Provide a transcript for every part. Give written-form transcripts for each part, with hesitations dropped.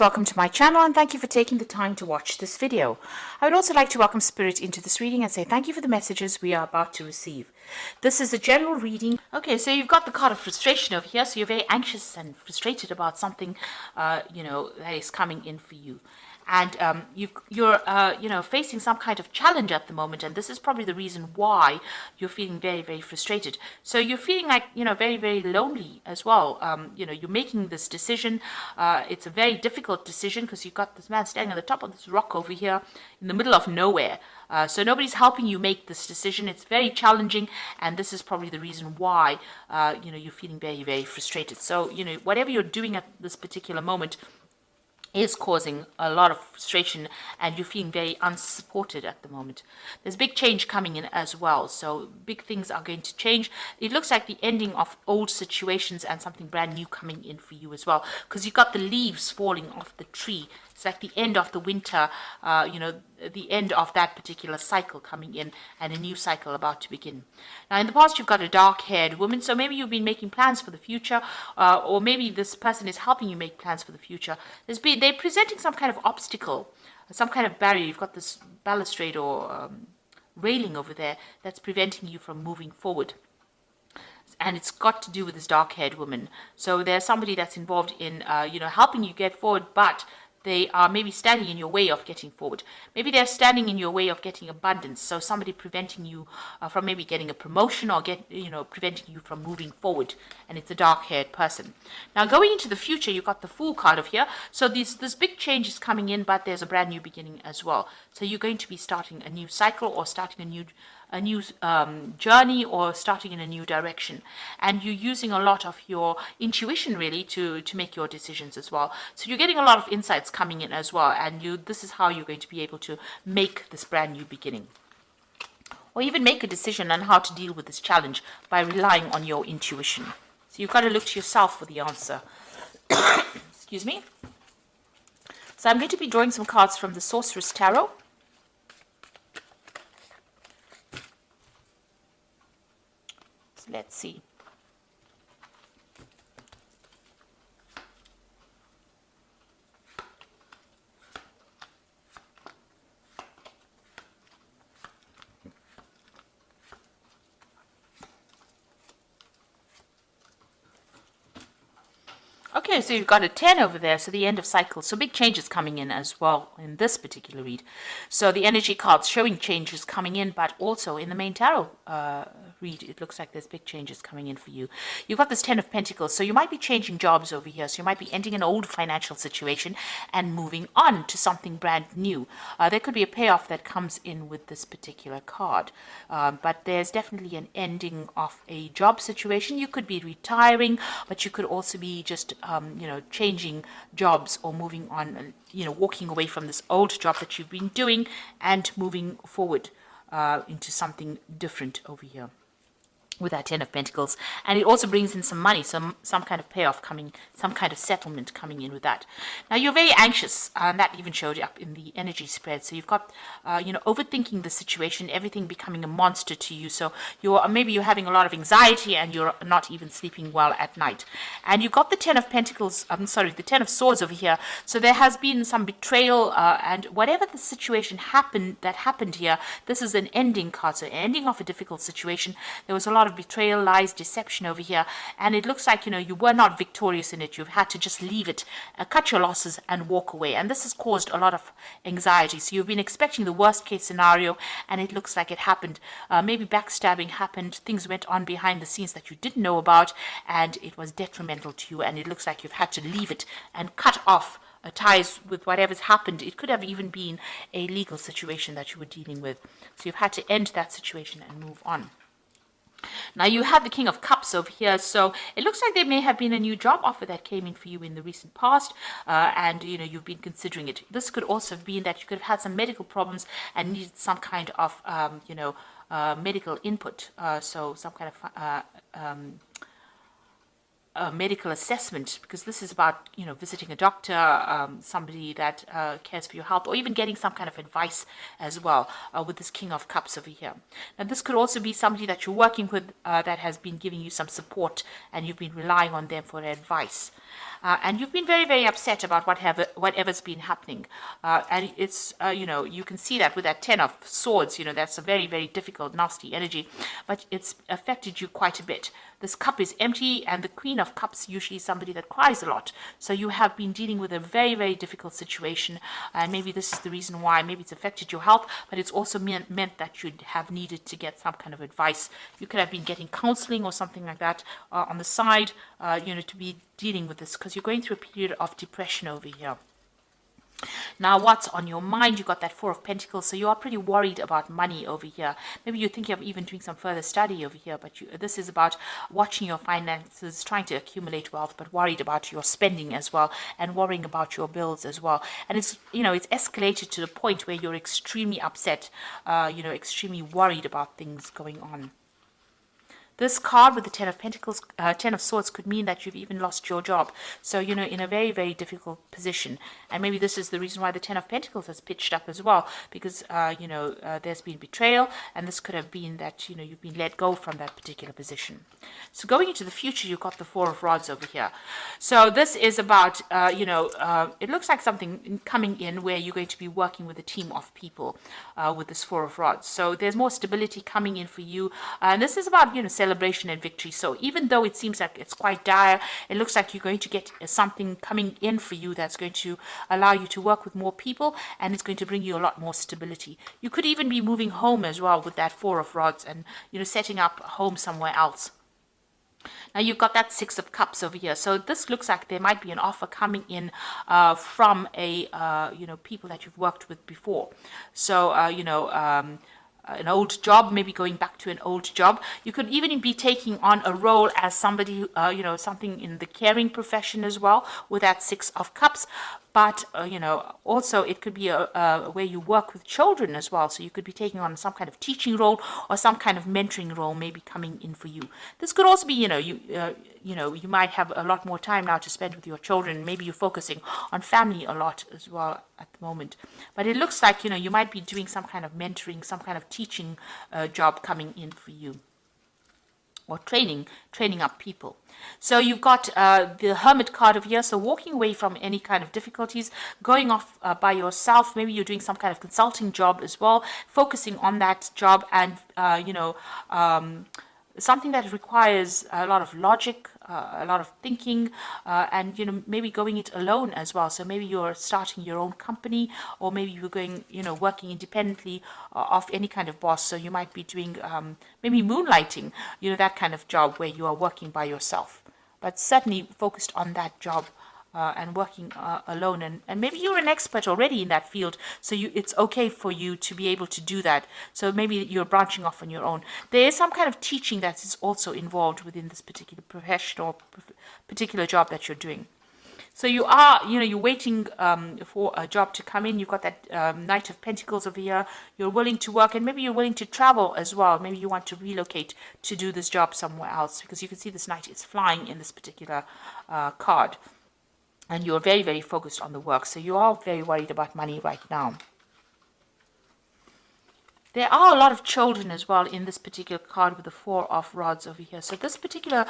Welcome to my channel and thank you for taking the time to watch this video. I would also like to welcome Spirit into this reading and say thank you for the messages we are about to receive. This is a general reading. Okay, so you've got the card of frustration over here, so you're very anxious and frustrated about something, that is coming in for you. And you're facing some kind of challenge at the moment, and this is probably the reason why you're feeling very, very frustrated. So you're feeling like, very, very lonely as well. You're making this decision. It's a very difficult decision because you've got this man standing on the top of this rock over here in the middle of nowhere. So nobody's helping you make this decision. It's very challenging, and this is probably the reason why, you're feeling very, very frustrated. So, whatever you're doing at this particular moment is causing a lot of frustration, and you're feeling very unsupported at the moment. There's big change coming in as well, so big things are going to change. It looks like the ending of old situations and something brand new coming in for you as well, because you've got the leaves falling off the tree. It's like the end of the winter, the end of that particular cycle coming in, and a new cycle about to begin. Now, in the past, you've got a dark-haired woman, so maybe you've been making plans for the future, or maybe this person is helping you make plans for the future. They're presenting some kind of obstacle, some kind of barrier. You've got this balustrade or railing over there that's preventing you from moving forward. And it's got to do with this dark-haired woman. So there's somebody that's involved in, helping you get forward, but they are maybe standing in your way of getting forward. Maybe they're standing in your way of getting abundance. So somebody preventing you from maybe getting a promotion, or preventing you from moving forward. And it's a dark-haired person. Now, going into the future, you've got the Fool card of here. So this big change is coming in, but there's a brand new beginning as well. So you're going to be starting a new cycle, or starting a new journey, or starting in a new direction, and you're using a lot of your intuition really to make your decisions as well. So you're getting a lot of insights coming in as well, and this is how you're going to be able to make this brand new beginning, or even make a decision on how to deal with this challenge by relying on your intuition. So you've got to look to yourself for the answer. Excuse me. So I'm going to be drawing some cards from the Sorceress Tarot. Let's see. Okay, so you've got a 10 over there, so the end of cycle. So big changes coming in as well in this particular read. So the energy cards showing changes coming in, but also in the main tarot read, it looks like there's big changes coming in for you. You've got this 10 of Pentacles, so you might be changing jobs over here. So you might be ending an old financial situation and moving on to something brand new. There could be a payoff that comes in with this particular card, but there's definitely an ending of a job situation. You could be retiring, but you could also be just changing jobs, or moving on, walking away from this old job that you've been doing and moving forward into something different over here with that 10 of Pentacles. And it also brings in some money, some kind of payoff coming, some kind of settlement coming in with that. Now, you're very anxious, and that even showed up in the energy spread. So you've got, overthinking the situation, everything becoming a monster to you. So maybe you're having a lot of anxiety, and you're not even sleeping well at night. And you've got the 10 of Pentacles, the 10 of Swords over here. So there has been some betrayal, and whatever the situation happened here, this is an ending card, so ending of a difficult situation. There was a lot of betrayal, lies, deception over here, and it looks like you were not victorious in it. You've had to just leave it, cut your losses and walk away, and this has caused a lot of anxiety. So you've been expecting the worst case scenario, and it looks like it happened. Maybe backstabbing happened, things went on behind the scenes that you didn't know about, and it was detrimental to you, and it looks like you've had to leave it and cut off ties with whatever's happened. It could have even been a legal situation that you were dealing with, so you've had to end that situation and move on. Now, you have the King of Cups over here, so it looks like there may have been a new job offer that came in for you in the recent past, and you've been considering it. This could also have been that you could have had some medical problems and needed some kind of medical input, so some kind of a medical assessment, because this is about, visiting a doctor, somebody that cares for your health, or even getting some kind of advice as well, with this King of Cups over here. Now, this could also be somebody that you're working with that has been giving you some support, and you've been relying on them for advice. And you've been very, very upset about whatever's been happening. And it's, you can see that with that 10 of Swords, that's a very, very difficult, nasty energy, but it's affected you quite a bit. This cup is empty, and the Queen of Cups usually is somebody that cries a lot. So you have been dealing with a very, very difficult situation, and maybe this is the reason why. Maybe it's affected your health, but it's also meant that you'd have needed to get some kind of advice. You could have been getting counseling or something like that on the side, to be dealing with this, because you're going through a period of depression over here. Now, what's on your mind? You got that Four of Pentacles, so you are pretty worried about money over here. Maybe you're thinking of even doing some further study over here, but this is about watching your finances, trying to accumulate wealth, but worried about your spending as well, and worrying about your bills as well. And it's, it's escalated to the point where you're extremely upset, extremely worried about things going on. This card with the 10 of Pentacles, 10 of Swords could mean that you've even lost your job. So, in a very, very difficult position. And maybe this is the reason why the 10 of Pentacles has pitched up as well. Because, there's been betrayal. And this could have been that, you've been let go from that particular position. So going into the future, you've got the Four of Rods over here. So this is about, it looks like something coming in where you're going to be working with a team of people with this Four of Rods. So there's more stability coming in for you. And this is about, celebration and victory. So even though it seems like it's quite dire, it looks like you're going to get something coming in for you that's going to allow you to work with more people, and it's going to bring you a lot more stability. You could even be moving home as well with that Four of Rods, and setting up a home somewhere else. Now you've got that Six of Cups over here. So this looks like there might be an offer coming in from a people that you've worked with before. So an old job, maybe going back to an old job. You could even be taking on a role as somebody, something in the caring profession as well, with that Six of Cups. But, also it could be where you work with children as well. So you could be taking on some kind of teaching role or some kind of mentoring role maybe coming in for you. This could also be, you might have a lot more time now to spend with your children. Maybe you're focusing on family a lot as well at the moment. But it looks like, you might be doing some kind of mentoring, some kind of teaching job coming in for you. Or training up people. So you've got the Hermit card over here. So walking away from any kind of difficulties, going off by yourself. Maybe you're doing some kind of consulting job as well, focusing on that job, and something that requires a lot of logic, a lot of thinking, and maybe going it alone as well. So maybe you're starting your own company, or maybe you're going working independently of any kind of boss. So you might be doing maybe moonlighting, that kind of job where you are working by yourself, but certainly focused on that job. And working alone, and maybe you're an expert already in that field, so it's okay for you to be able to do that. So maybe you're branching off on your own. There is some kind of teaching that is also involved within this particular profession or particular job that you're doing. So you are, you're waiting for a job to come in. You've got that Knight of Pentacles over here. You're willing to work, and maybe you're willing to travel as well. Maybe you want to relocate to do this job somewhere else, because you can see this Knight is flying in this particular card. And you're very, very focused on the work. So you are very worried about money right now. There are a lot of children as well in this particular card with the Four of Rods over here. So this particular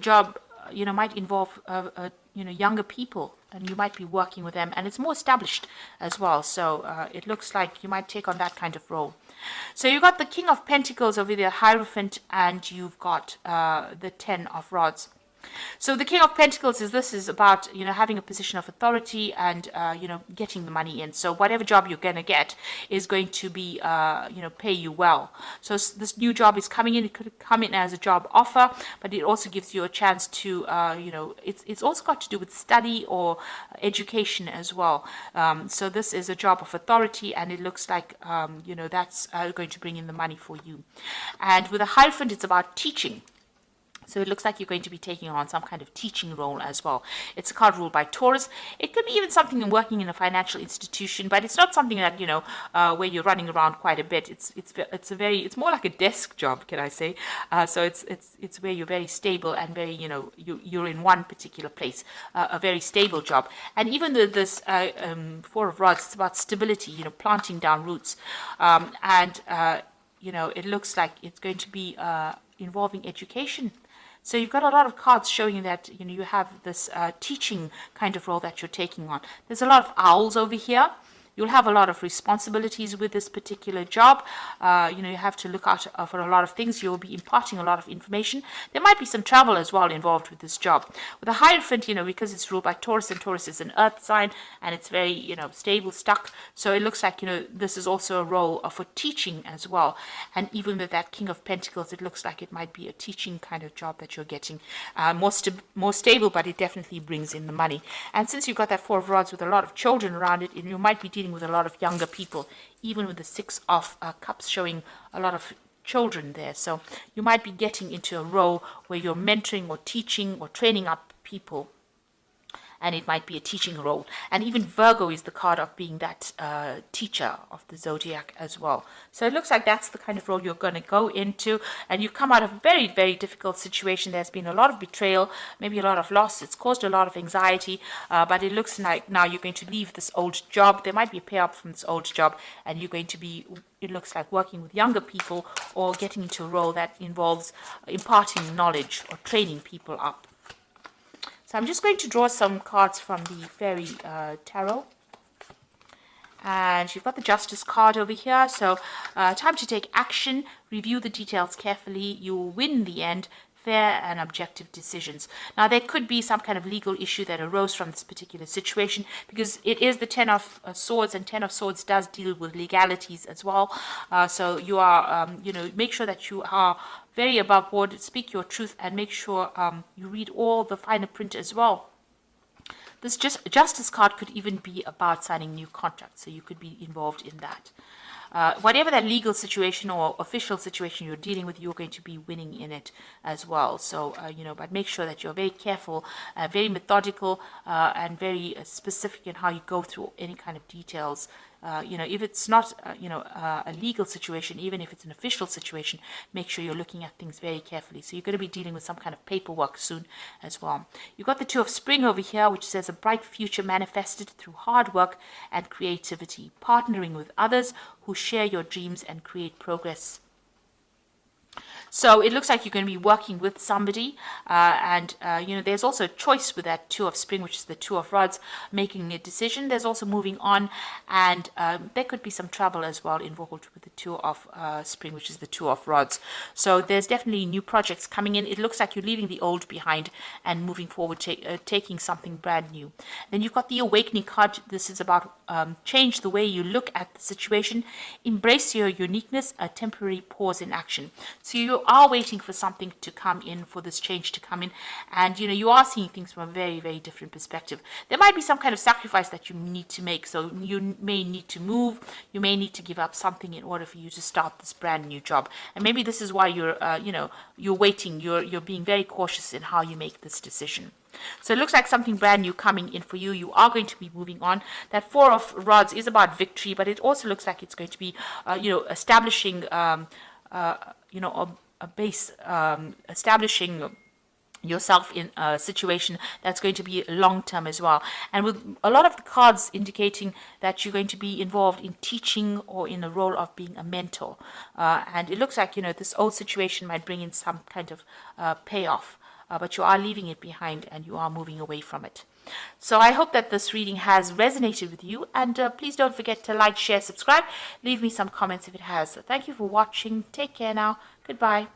job, might involve, younger people. And you might be working with them. And it's more established as well. So it looks like you might take on that kind of role. So you've got the King of Pentacles over there, Hierophant. And you've got the 10 of Rods. So the King of Pentacles is about, having a position of authority and, getting the money in. So whatever job you're going to get is going to be, pay you well. So this new job is coming in. It could come in as a job offer, but it also gives you a chance to, it's also got to do with study or education as well. So this is a job of authority, and it looks like, that's going to bring in the money for you. And with a Hierophant, it's about teaching. So it looks like you're going to be taking on some kind of teaching role as well. It's a card ruled by Taurus. It could be even something in working in a financial institution, but it's not something that, where you're running around quite a bit. It's more like a desk job, can I say? So it's where you're very stable and very, you're in one particular place, a very stable job. And even though this Four of Rods, it's about stability, planting down roots. It looks like it's going to be involving education. So you've got a lot of cards showing that you have this teaching kind of role that you're taking on. There's a lot of owls over here. You'll have a lot of responsibilities with this particular job. You have to look out for a lot of things. You'll be imparting a lot of information. There might be some travel as well involved with this job. With a Hierophant, because it's ruled by Taurus, and Taurus is an earth sign, and it's very, stable, stuck. So it looks like, this is also a role for teaching as well. And even with that King of Pentacles, it looks like it might be a teaching kind of job that you're getting. More stable, but it definitely brings in the money. And since you've got that Four of Rods with a lot of children around it, you might be dealing with a lot of younger people, even with the Six of Cups showing a lot of children there. So you might be getting into a role where you're mentoring or teaching or training up people, and it might be a teaching role. And even Virgo is the card of being that teacher of the zodiac as well. So it looks like that's the kind of role you're going to go into, and you've come out of a very, very difficult situation. There's been a lot of betrayal, maybe a lot of loss. It's caused a lot of anxiety, but it looks like now you're going to leave this old job. There might be a payout from this old job, and you're going to be, it looks like, working with younger people or getting into a role that involves imparting knowledge or training people up. So I'm just going to draw some cards from the Fairy Tarot. And you've got the Justice card over here. So time to take action, review the details carefully. You will win in the end. Fair and objective decisions. Now, there could be some kind of legal issue that arose from this particular situation, because it is the Ten of Swords, and Ten of Swords does deal with legalities as well. So you are, make sure that you are very above board, speak your truth, and make sure you read all the finer print as well. This Justice card could even be about signing new contracts, so you could be involved in that. Whatever that legal situation or official situation you're dealing with, you're going to be winning in it as well. So, but make sure that you're very careful, very methodical, and very specific in how you go through any kind of details. If it's not, a legal situation, even if it's an official situation, make sure you're looking at things very carefully. So you're going to be dealing with some kind of paperwork soon as well. You've got the Two of Spring over here, which says a bright future manifested through hard work and creativity, partnering with others who share your dreams and create progress. So it looks like you're going to be working with somebody, and there's also a choice with that Two of Spring, which is the Two of Rods, making a decision. There's also moving on, and there could be some trouble as well involved with the Two of Spring, which is the Two of Rods. So there's definitely new projects coming in. It looks like you're leaving the old behind and moving forward, taking something brand new. Then you've got the Awakening card. This is about change the way you look at the situation, embrace your uniqueness, a temporary pause in action. So you are waiting for something to come in, for this change to come in, and you are seeing things from a very, very different perspective. There might be some kind of sacrifice that you need to make, so you may need to move, you may need to give up something in order for you to start this brand new job. And maybe this is why you're waiting, you're being very cautious in how you make this decision. So it looks like something brand new coming in for you. You are going to be moving on. That Four of Rods is about victory, but it also looks like it's going to be establishing a base, establishing yourself in a situation that's going to be long-term as well. And with a lot of the cards indicating that you're going to be involved in teaching or in the role of being a mentor. And it looks like, this old situation might bring in some kind of payoff, but you are leaving it behind and you are moving away from it. So I hope that this reading has resonated with you, and please don't forget to like, share, subscribe, leave me some comments if it has. So thank you for watching. Take care now. Goodbye.